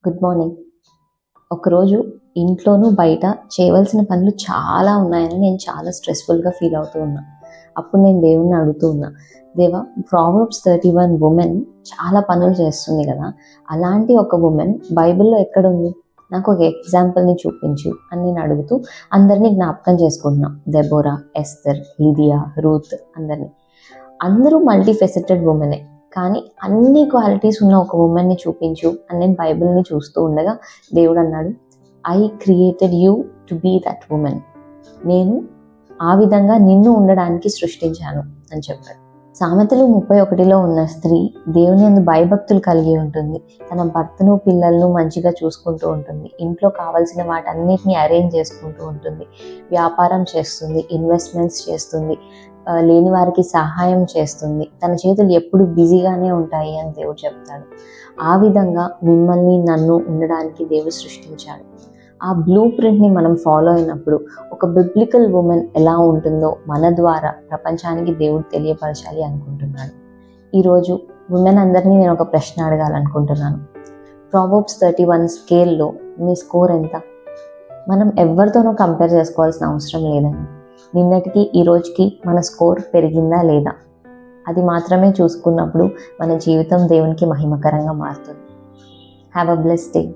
Good morning. ఒకరోజు ఇంట్లోనూ బయట చేయవలసిన పనులు చాలా ఉన్నాయని నేను చాలా స్ట్రెస్ఫుల్గా ఫీల్ అవుతూ ఉన్నా. అప్పుడు నేను దేవుణ్ణి అడుగుతూ ఉన్నా, దేవా, ప్రావర్బ్స్ 31 ఉమెన్ చాలా పనులు చేస్తుంది కదా, అలాంటి ఒక ఉమెన్ బైబిల్లో ఎక్కడుంది, నాకు ఒక ఎగ్జాంపుల్ని చూపించు అని నేను అడుగుతూ అందరినీ జ్ఞాపకం చేసుకుంటున్నా. దెబోరా, ఎస్తర్, లిదియా, రూత్, అందరూ మల్టీ ఫెసెటెడ్ ఉమెనే. కానీ అన్ని క్వాలిటీస్ ఉన్న ఒక ఉమెన్ని చూపించు అని నేను బైబిల్ని చూస్తూ ఉండగా దేవుడు అన్నాడు, I created you to be that woman. నేను ఆ విధంగా నిన్ను ఉండడానికి సృష్టించాను అని చెప్పాడు. సామెతలు 31లో ఉన్న స్త్రీ దేవుని యందు భయభక్తులు కలిగి ఉంటుంది. తన భర్తను పిల్లలను మంచిగా చూసుకుంటూ ఉంటుంది. ఇంట్లో కావాల్సిన వాటన్నిటిని అరేంజ్ చేసుకుంటూ ఉంటుంది. వ్యాపారం చేస్తుంది, ఇన్వెస్ట్మెంట్స్ చేస్తుంది, లేని వారికి సహాయం చేస్తుంది. తన చేతులు ఎప్పుడు బిజీగానే ఉంటాయి అని దేవుడు చెప్తాడు. ఆ విధంగా మిమ్మల్ని నన్ను ఉండడానికి దేవుడు సృష్టించాడు. ఆ బ్లూ ప్రింట్ని మనం ఫాలో అయినప్పుడు ఒక బిబ్లికల్ ఉమెన్ ఎలా ఉంటుందో మన ద్వారా ప్రపంచానికి దేవుడు తెలియపరచాలి అనుకుంటున్నాడు. ఈరోజు ఉమెన్ అందరినీ నేను ఒక ప్రశ్న అడగాలనుకుంటున్నాను. ప్రావర్బ్స్ 31 స్కేల్లో మీ స్కోర్ ఎంత? మనం ఎవరితోనూ కంపేర్ చేసుకోవాల్సిన అవసరం లేదండి. నిన్నటికి ఈ రోజుకి మన స్కోర్ పెరిగిందా లేదా, అది మాత్రమే చూసుకున్నప్పుడు మన జీవితం దేవునికి మహిమకరంగా మారుతుంది. Have a blessed day.